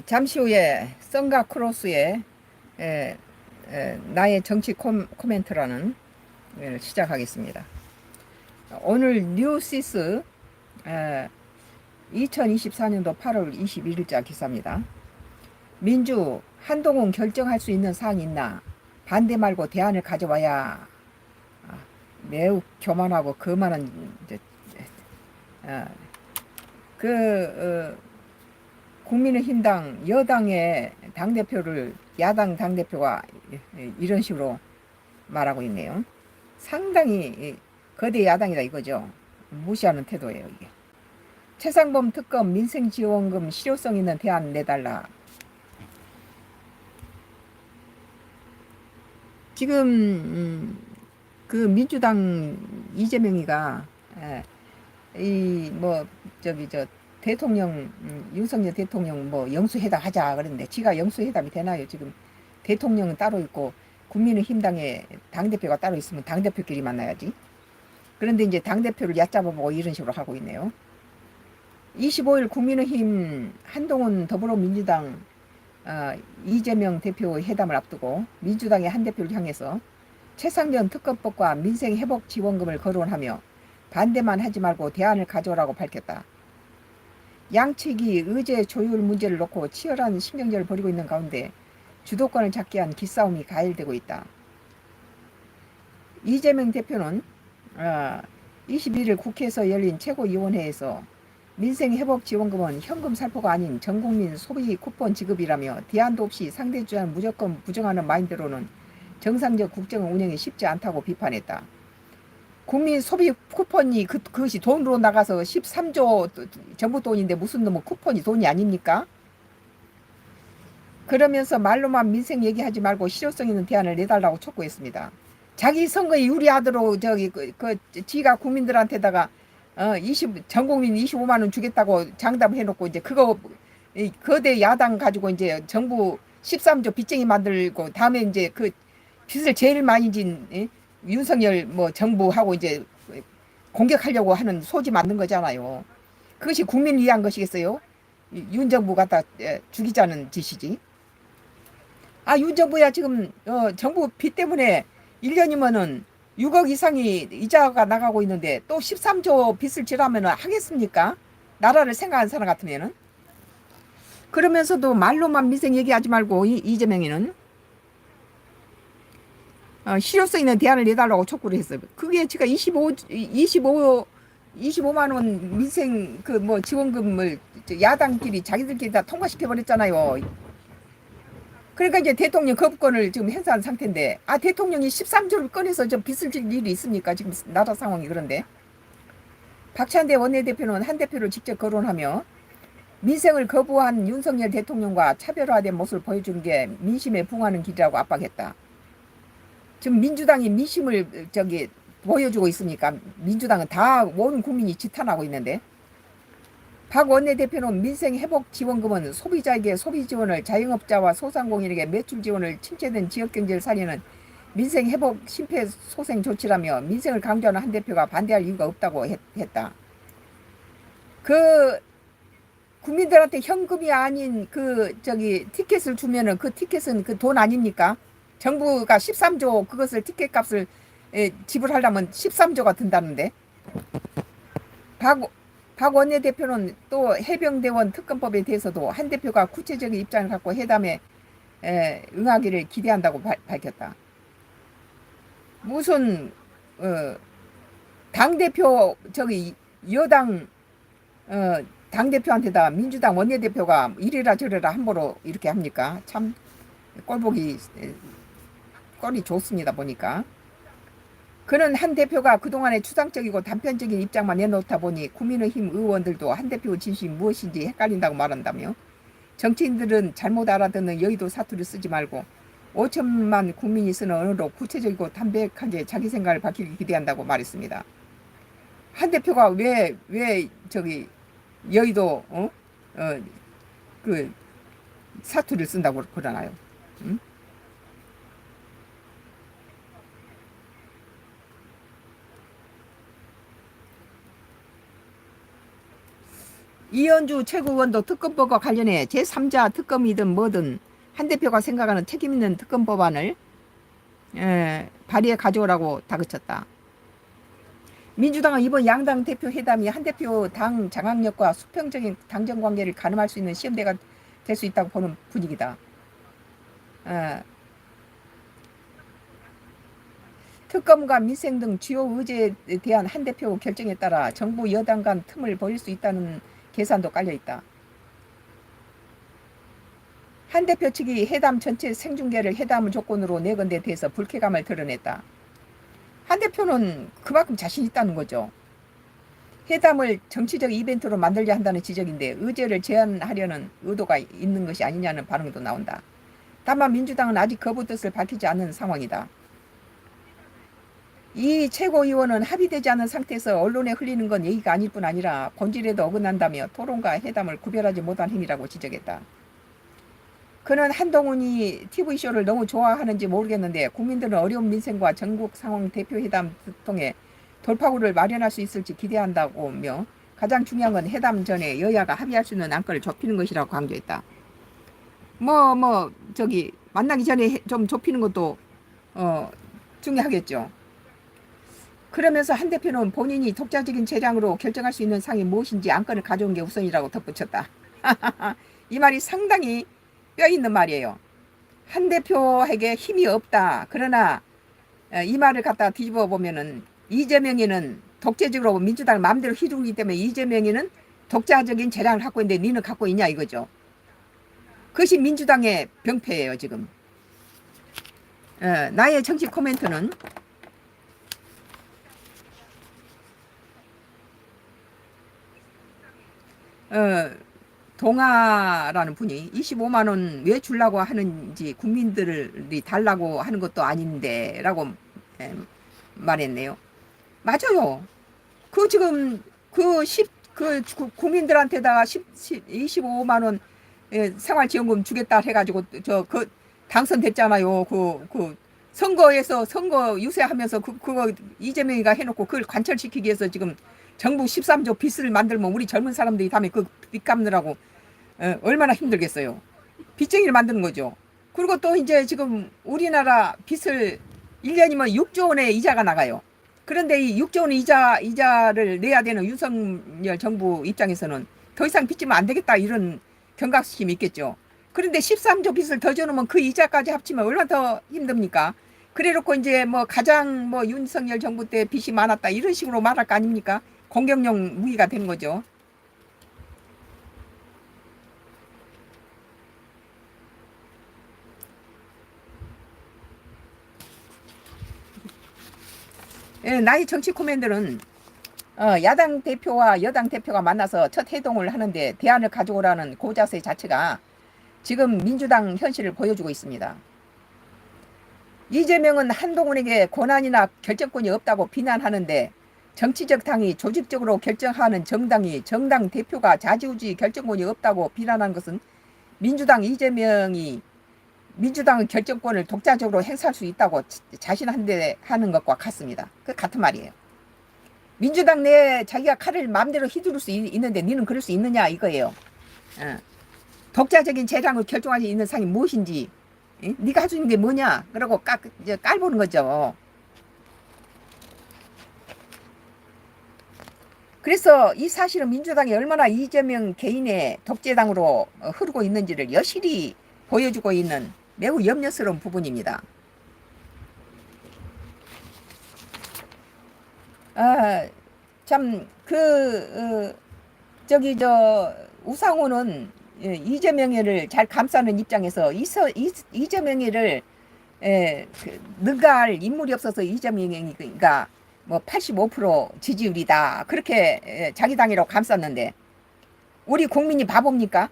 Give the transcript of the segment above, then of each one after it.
잠시 후에 썬가 크로스의 에, 나의 정치 코멘트라는 시작하겠습니다. 오늘 뉴시스 2024년도 8월 21일자 기사입니다. 민주 한동훈 결정할 수 있는 사항이 있나? 반대 말고 대안을 가져와야. 매우 교만하고 거만한 어, 그 국민의힘당 여당의 당대표를 야당 당대표가 이런 식으로 말하고 있네요. 상당히 거대 야당이다 이거죠. 무시하는 태도예요 이게. 최상범 특검 민생지원금 실효성 있는 대안 내달라. 지금 그 민주당 이재명이가 이 뭐 저기 저 대통령 윤석열 대통령 뭐 영수회담 하자 그랬는데 지가 영수회담이 되나요? 지금 대통령은 따로 있고 국민의힘당의 당대표가 따로 있으면 당대표끼리 만나야지. 그런데 이제 당대표를 얕잡아보고 이런 식으로 하고 있네요. 25일 국민의힘 한동훈 더불어민주당 이재명 대표 회담을 앞두고 민주당의 한 대표를 향해서 최상련 특검법과 민생회복지원금을 거론하며 반대만 하지 말고 대안을 가져오라고 밝혔다. 양측이 의제 조율 문제를 놓고 치열한 신경전을 벌이고 있는 가운데 주도권을 잡기 위한 기싸움이 가열되고 있다. 이재명 대표는 21일 국회에서 열린 최고위원회에서 민생회복지원금은 현금 살포가 아닌 전국민 소비 쿠폰 지급이라며 대안도 없이 상대 주장을 무조건 부정하는 마인드로는 정상적 국정 운영이 쉽지 않다고 비판했다. 국민 소비 쿠폰이 그것이 돈으로 나가서 13조 정부 돈인데 무슨 놈의 쿠폰이 돈이 아닙니까? 그러면서 말로만 민생 얘기하지 말고 실효성 있는 대안을 내달라고 촉구했습니다. 자기 선거에 유리하도록 지가 국민들한테다가 전 국민 25만 원 주겠다고 장담해놓고 이제 그거 거대 야당 가지고 이제 정부 13조 빚쟁이 만들고 다음에 이제 그 빚을 제일 많이 진 윤석열 뭐 정부하고 이제 공격하려고 하는 소지 만든 거잖아요. 그것이 국민을 위한 것이겠어요? 윤 정부 갖다 죽이자는 짓이지. 윤 정부야 지금 정부 빚 때문에 1년이면은 6억 이상이 이자가 나가고 있는데 또 13조 빚을 지라면 하겠습니까? 나라를 생각하는 사람 같으면은. 그러면서도 말로만 민생 얘기하지 말고 이재명이는 실효성 있는 대안을 내달라고 촉구를 했어요. 그게 제가 25만 원 민생 그 뭐 지원금을 야당끼리 자기들끼리 다 통과시켜 버렸잖아요. 그러니까 이제 대통령 거부권을 지금 행사한 상태인데 대통령이 13조를 꺼내서 저 빚을 질 일이 있습니까? 지금 나라 상황이 그런데. 박찬대 원내대표는 한 대표를 직접 거론하며 민생을 거부한 윤석열 대통령과 차별화된 모습을 보여주는 게 민심에 부응하는 길이라고 압박했다. 지금 민주당이 민심을 보여주고 있으니까 민주당은 다 온 국민이 지탄하고 있는데 박 원내대표는 민생회복지원금은 소비자에게 소비지원을 자영업자와 소상공인에게 매출지원을 침체된 지역경제를 살리는 민생회복 심폐소생 조치라며 민생을 강조하는 한 대표가 반대할 이유가 없다고 했다. 그 국민들한테 현금이 아닌 티켓을 주면은 그 티켓은 그 돈 아닙니까? 정부가 13조 그것을 티켓 값을 지불하려면 13조가 든다는데 박 원내대표는 또 해병대원 특검법에 대해서도 한 대표가 구체적인 입장을 갖고 회담에 응하기를 기대한다고 밝혔다. 무슨 당대표 여당 당대표한테다 민주당 원내대표가 이래라 저래라 함부로 이렇게 합니까? 참 꼴보기 꼴이 좋습니다 보니까. 그는 한 대표가 그동안의 추상적이고 단편적인 입장만 내놓다 보니 국민의힘 의원들도 한 대표의 진심이 무엇인지 헷갈린다고 말한다며 정치인들은 잘못 알아듣는 여의도 사투를 쓰지 말고 5천만 국민이 쓰는 언어로 구체적이고 담백하게 자기 생각을 밝히기 기대한다고 말했습니다. 한 대표가 왜 여의도 그 사투를 쓴다고 그러나요? 응? 이현주 최고위원도 특검법과 관련해 제3자 특검이든 뭐든 한 대표가 생각하는 책임있는 특검 법안을 발의해 가져오라고 다그쳤다. 민주당은 이번 양당 대표 회담이 한 대표 당 장악력과 수평적인 당정 관계를 가늠할 수 있는 시험대가 될 수 있다고 보는 분위기다. 특검과 민생 등 주요 의제에 대한 한 대표 결정에 따라 정부 여당 간 틈을 벌일 수 있다는 계산도 깔려있다. 한 대표 측이 회담 전체 생중계를 회담 조건으로 내건 데 대해서 불쾌감을 드러냈다. 한 대표는 그만큼 자신 있다는 거죠. 회담을 정치적 이벤트로 만들려 한다는 지적인데 의제를 제한하려는 의도가 있는 것이 아니냐는 반응도 나온다. 다만 민주당은 아직 거부 뜻을 밝히지 않는 상황이다. 이 최고위원은 합의되지 않은 상태에서 언론에 흘리는 건 예의가 아닐 뿐 아니라 본질에도 어긋난다며 토론과 회담을 구별하지 못한 행위라고 지적했다. 그는 한동훈이 TV쇼를 너무 좋아하는지 모르겠는데 국민들은 어려운 민생과 전국 상황 대표 회담 통해 돌파구를 마련할 수 있을지 기대한다고며 가장 중요한 건 회담 전에 여야가 합의할 수 있는 안건을 좁히는 것이라고 강조했다. 만나기 전에 좀 좁히는 것도 중요하겠죠. 그러면서 한 대표는 본인이 독자적인 재량으로 결정할 수 있는 사항이 무엇인지 안건을 가져온 게 우선이라고 덧붙였다. 이 말이 상당히 뼈 있는 말이에요. 한 대표에게 힘이 없다. 그러나 이 말을 갖다 뒤집어 보면은 이재명이는 독재적으로 민주당을 마음대로 휘두르기 때문에 이재명이는 독자적인 재량을 갖고 있는데 니는 갖고 있냐 이거죠. 그것이 민주당의 병폐예요 지금. 나의 정치 코멘트는 동아라는 분이 25만 원 왜 주려고 하는지 국민들이 달라고 하는 것도 아닌데 라고 말했네요. 맞아요. 그 지금 국민들한테다가 25만 원 생활지원금 주겠다 해가지고 그 당선됐잖아요. 그 선거에서 선거 유세하면서 그거 이재명이가 해놓고 그걸 관철시키기 위해서 지금 정부 13조 빚을 만들면 우리 젊은 사람들이 다음에 그 빚 갚느라고 얼마나 힘들겠어요. 빚쟁이를 만드는 거죠. 그리고 또 이제 지금 우리나라 빚을 1년이면 6조 원의 이자가 나가요. 그런데 이 6조 원 이자를 내야 되는 윤석열 정부 입장에서는 더 이상 빚지면 안 되겠다 이런 경각심이 있겠죠. 그런데 13조 빚을 더 줘놓으면 그 이자까지 합치면 얼마나 더 힘듭니까? 그래놓고 이제 가장 윤석열 정부 때 빚이 많았다 이런 식으로 말할 거 아닙니까? 공격용 무기가 되는 거죠. 나의 정치 코멘트는 야당 대표와 여당 대표가 만나서 첫 회동을 하는데 대안을 가져오라는 고자세 자체가 지금 민주당 현실을 보여주고 있습니다. 이재명은 한동훈에게 권한이나 결정권이 없다고 비난하는데 정치적 당이 조직적으로 결정하는 정당이 정당 대표가 좌지우지 결정권이 없다고 비난하는 것은 민주당 이재명이 민주당의 결정권을 독자적으로 행사할 수 있다고 자신한테 하는 것과 같습니다. 그 같은 말이에요. 민주당 내에 자기가 칼을 마음대로 휘두를 수 있는데 니는 그럴 수 있느냐 이거예요. 독자적인 재량을 결정할 수 있는 상이 무엇인지 네가 할 수 있는 게 뭐냐 그러고 깔보는 거죠. 그래서 이 사실은 민주당이 얼마나 이재명 개인의 독재당으로 흐르고 있는지를 여실히 보여주고 있는 매우 염려스러운 부분입니다. 우상호는 이재명이를 잘 감싸는 입장에서 이재명이를 능가할 인물이 없어서 이재명이가 85% 지지율이다 그렇게 자기 당이라고 감쌌는데 우리 국민이 바보입니까?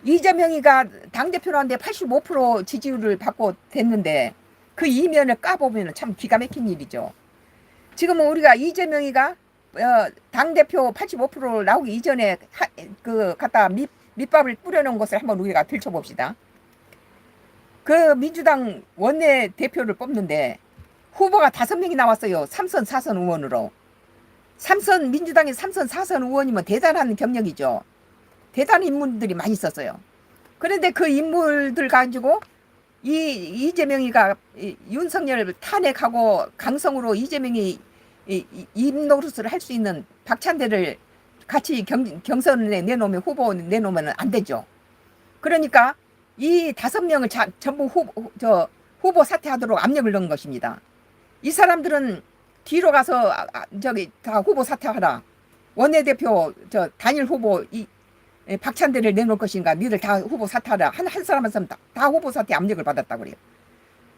이재명이가 당대표로 하는데 85% 지지율을 받고 됐는데 그 이면을 까보면 참 기가 막힌 일이죠. 지금은 우리가 이재명이가 당대표 85% 나오기 이전에 갖다 밑밥을 뿌려놓은 것을 한번 우리가 들춰봅시다. 그 민주당 원내 대표를 뽑는데 후보가 5명이 나왔어요. 3선 4선 의원으로. 민주당의 삼선 4선 의원이면 대단한 경력이죠. 대단한 인물들이 많이 있었어요. 그런데 그 인물들 가지고 이재명이가 윤석열을 탄핵하고 강성으로 이재명이 입노릇을 할 수 있는 박찬대를 같이 경선에 내놓으면 후보 내놓으면 안 되죠. 그러니까 이 5명을 전부 후보 사퇴하도록 압력을 넣은 것입니다. 이 사람들은 뒤로 가서 저기 다 후보 사퇴하라. 원내대표 단일 후보 박찬대를 내놓을 것인가? 니들 다 후보 사퇴하라. 한 사람 한 사람 다 후보 사퇴 압력을 받았다고 그래요.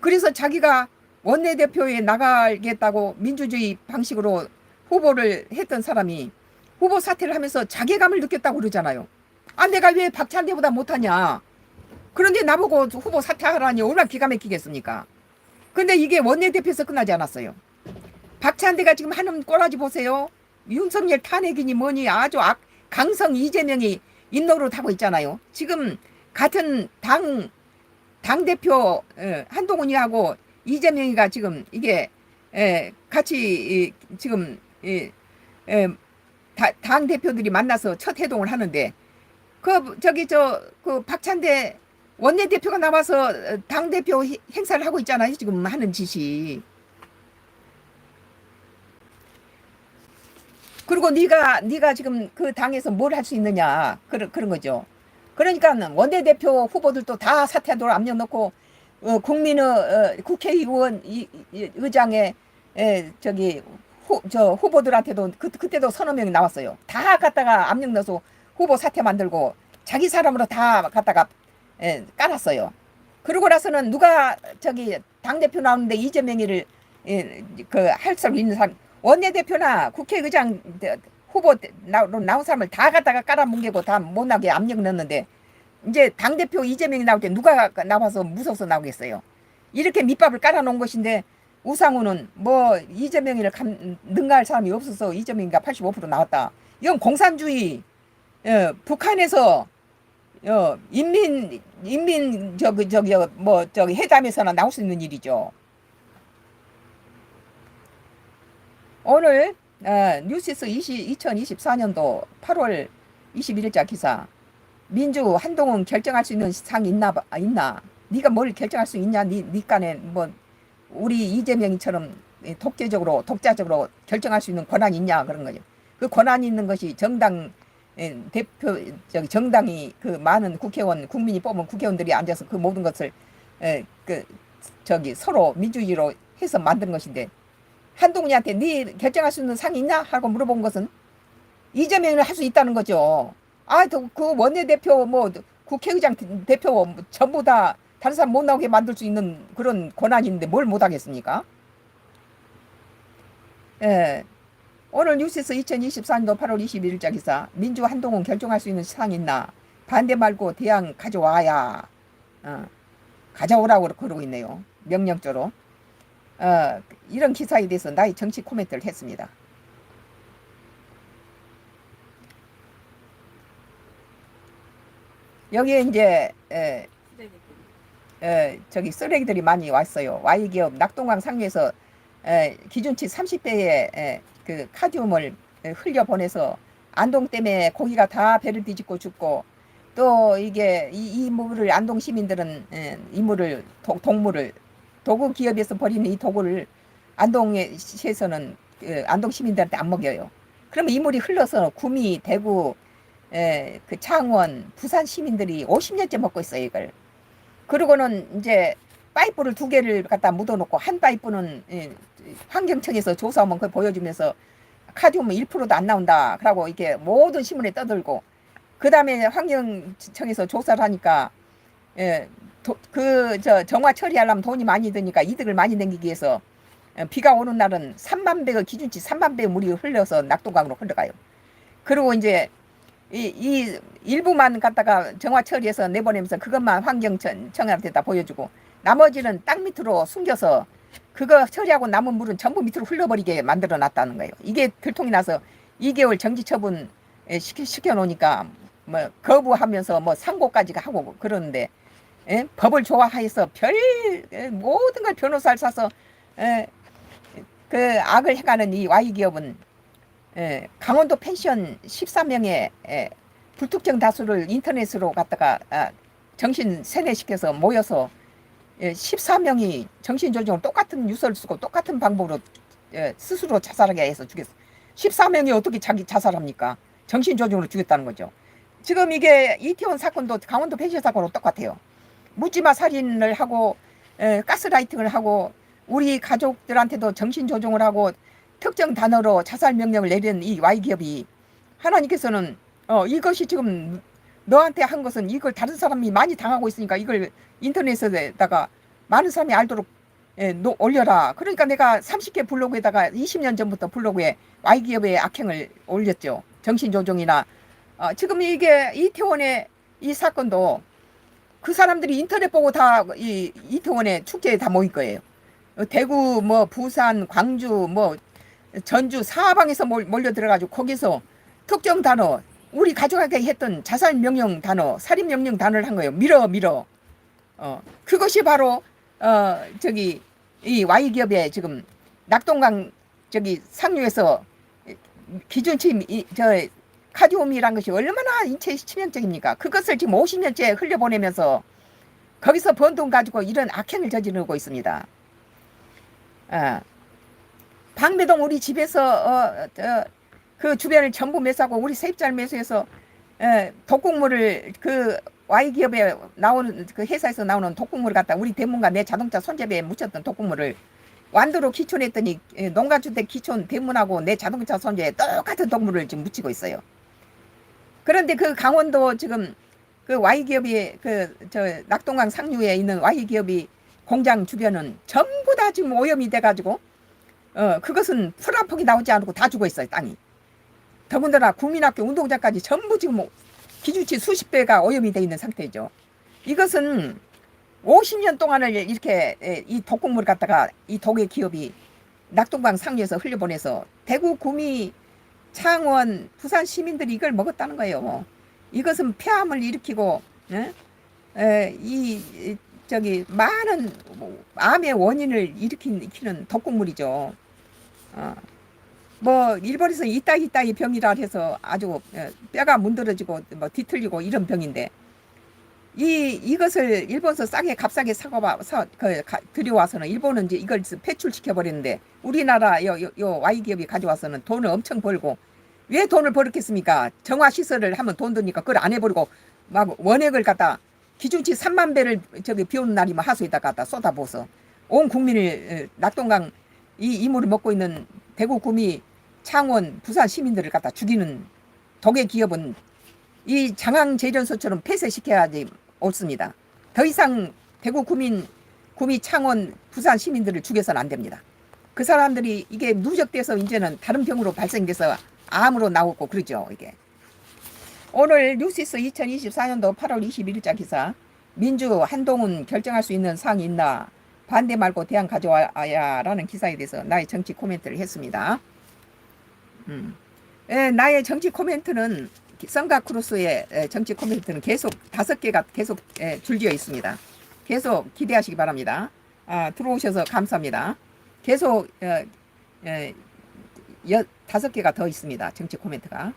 그래서 자기가 원내대표에 나가겠다고 민주주의 방식으로 후보를 했던 사람이 후보 사퇴를 하면서 자괴감을 느꼈다고 그러잖아요. 아, 내가 왜 박찬대보다 못하냐? 그런데 나보고 후보 사퇴하라니 얼마나 기가 막히겠습니까? 근데 이게 원내대표에서 끝나지 않았어요. 박찬대가 지금 하는 꼬라지 보세요. 윤석열 탄핵이니 뭐니 아주 강성 이재명이 인노릇 하고 있잖아요. 지금 같은 당대표 한동훈이하고 이재명이가 지금 이게 같이 지금 당대표들이 만나서 첫 회동을 하는데 그 박찬대 원내대표가 나와서 당대표 행사를 하고 있잖아요. 지금 하는 짓이. 그리고 네가 지금 그 당에서 뭘 할 수 있느냐 그런 거죠. 그러니까 원내대표 후보들도 다 사퇴하도록 압력 넣고 국회의원 의장의 후보들한테도 그때도 서너 명이 나왔어요. 다 갖다가 압력 넣어서 후보 사퇴 만들고 자기 사람으로 다 갖다가 깔았어요. 그러고 나서는 누가 당대표 나오는데 이재명이를 할 수 있는 사람 원내대표나 국회의장 후보 나온 사람을 다 갖다가 깔아뭉개고 다 못 나게 압력 넣었는데 이제 당대표 이재명이 나올 때 누가 나와서 무서워서 나오겠어요. 이렇게 밑밥을 깔아놓은 것인데 우상우는 뭐 이재명이를 능가할 사람이 없어서 이재명이가 85% 나왔다. 이건 공산주의 북한에서 인민 회담에서나 나올 수 있는 일이죠. 오늘 뉴시스 2024년도 8월 21일자 기사. 민주 한동훈 결정할 수 있는 상이 있나? 네가 뭘 결정할 수 있냐? 네 간에 뭐 우리 이재명이처럼 독자적으로 결정할 수 있는 권한이 있냐 그런 거죠. 그 권한이 있는 것이 정당 대표 정당이 그 많은 국회의원 국민이 뽑은 국회의원들이 앉아서 그 모든 것을 서로 민주주의로 해서 만든 것인데 한동훈이한테 네 결정할 수 있는 상이 있냐 하고 물어본 것은 이재명을 할 수 있다는 거죠. 그 원내대표 국회의장 대표 전부 다 다른 사람 못 나오게 만들 수 있는 그런 권한이 있는데 뭘 못 하겠습니까? 오늘 뉴시스 2024년도 8월 21일자 기사. 민주 한동훈 결정할 수 있는 사항이 있나? 반대 말고 대안 가져와야. 가져오라고 그러고 있네요. 명령조로. 이런 기사에 대해서 나의 정치 코멘트를 했습니다. 여기에 이제 쓰레기들이 많이 왔어요. Y기업 낙동강 상류에서 기준치 30배의 그 카디움을 흘려보내서 안동댐에 고기가 다 배를 뒤집고 죽고 또 이게 이 물을 안동 시민들은 이 물을 독물을 도구 기업에서 버리는 이 도구를 안동시에서는 안동 시민들한테 안 먹여요. 그러면 이 물이 흘러서 구미, 대구, 그 창원, 부산 시민들이 50년째 먹고 있어요, 이걸. 그리고는 이제 파이프를 2개를 갖다 묻어놓고 한 파이프는 환경청에서 조사하면 그걸 보여주면서 카디움은 1%도 안 나온다. 그러고 이렇게 모든 신문에 떠들고 그 다음에 환경청에서 조사를 하니까 정화 처리하려면 돈이 많이 드니까 이득을 많이 남기기 위해서 비가 오는 날은 3만 배의 기준치 3만 배의 물이 흘러서 낙동강으로 흘러가요. 그리고 이제 이 일부만 갖다가 정화 처리해서 내보내면서 그것만 환경청한테 다 보여주고 나머지는 땅 밑으로 숨겨서 그거 처리하고 남은 물은 전부 밑으로 흘러버리게 만들어 놨다는 거예요. 이게 들통이 나서 2개월 정지 처분 시켜 놓으니까 뭐 거부하면서 뭐 상고까지 하고 그러는데 법을 좋아해서 모든 걸 변호사를 사서 그 악을 해가는 이 Y기업은 강원도 펜션 14명의 불특정 다수를 인터넷으로 갖다가 정신 세뇌시켜서 모여서 14명이 정신조정을 똑같은 유서를 쓰고 똑같은 방법으로 스스로 자살하게 해서 죽였어. 14명이 어떻게 자기 자살합니까? 정신조정으로 죽였다는 거죠. 지금 이게 이태원 사건도 강원도 펜션 사건으로 똑같아요. 묻지마 살인을 하고 가스라이팅을 하고 우리 가족들한테도 정신조정을 하고 특정 단어로 자살 명령을 내린 이 Y기업이 하나님께서는 이것이 지금 너한테 한 것은 이걸 다른 사람이 많이 당하고 있으니까 이걸 인터넷에다가 많은 사람이 알도록 올려라. 그러니까 내가 30개 블로그에다가 20년 전부터 블로그에 Y기업의 악행을 올렸죠. 정신조정이나 지금 이게 이태원의 이 사건도 그 사람들이 인터넷 보고 다 이태원의 축제에 다 모일 거예요. 대구 뭐 부산 광주 뭐 전주 사방에서 몰려 들어가지고 거기서 특정 단어 우리 가져가게 했던 자살 명령 단어 살인 명령 단어를 한 거예요. 밀어 그것이 바로 저기 이 Y기업의 지금 낙동강 저기 상류에서 기준치 저 카디움이란 것이 얼마나 인체에 치명적입니까? 그것을 지금 50년째 흘려보내면서 거기서 번 돈 가지고 이런 악행을 저지르고 있습니다. 방배동 우리 집에서 그 주변을 전부 매수하고 우리 세입자를 매수해서 독극물을 그 Y기업에 나오는 그 회사에서 나오는 독극물을 갖다 우리 대문과 내 자동차 손잡이에 묻혔던 독극물을 완도로 기촌했더니 농가주택 기촌 대문하고 내 자동차 손잡이에 똑같은 독물을 지금 묻히고 있어요. 그런데 그 강원도 지금 그 Y기업이 저 낙동강 상류에 있는 Y기업이 공장 주변은 전부 다 지금 오염이 돼가지고 그것은 풀 한 폭이 나오지 않고 다 죽어 있어요. 땅이. 더군다나 국민학교 운동장까지 전부 지금 기준치 수십 배가 오염이 돼 있는 상태죠. 이것은 50년 동안을 이렇게 이 독극물을 갖다가 이 독의 기업이 낙동강 상류에서 흘려보내서 대구, 구미, 창원, 부산 시민들이 이걸 먹었다는 거예요. 이것은 폐암을 일으키고 이 저기 많은 암의 원인을 일으키는 독극물이죠. 뭐 일본에서 이따이 병이라 해서 아주 뼈가 문드러지고 뭐 뒤틀리고 이런 병인데 이것을 일본에서 싸게 값싸게 들여와서는 일본은 이제 이걸 폐출시켜 버렸는데 우리나라 요 Y기업이 가져와서는 돈을 엄청 벌고 왜 돈을 벌었겠습니까? 정화 시설을 하면 돈 드니까 그걸 안 해버리고 막 원액을 갖다 기준치 3만 배를 저기 비 오는 날이면 하수에다 갖다 쏟아부어서 온 국민을 낙동강 이 이물을 먹고 있는 대구, 구미, 창원, 부산 시민들을 갖다 죽이는 독의 기업은 이 장항제련소처럼 폐쇄시켜야지 옳습니다. 더 이상 대구, 구미, 창원, 부산 시민들을 죽여서는 안 됩니다. 그 사람들이 이게 누적돼서 이제는 다른 병으로 발생돼서 암으로 나오고 그러죠. 이게 오늘 뉴시스 2024년도 8월 21일자 기사 민주 한동훈 결정할 수 있는 사항이 있나 반대 말고 대안 가져와야 라는 기사에 대해서 나의 정치 코멘트를 했습니다. 나의 정치 코멘트는 썬가 크루스의 정치 코멘트는 계속 5개가 계속 줄지어 있습니다. 계속 기대하시기 바랍니다. 들어오셔서 감사합니다. 계속 5개가 더 있습니다. 정치 코멘트가.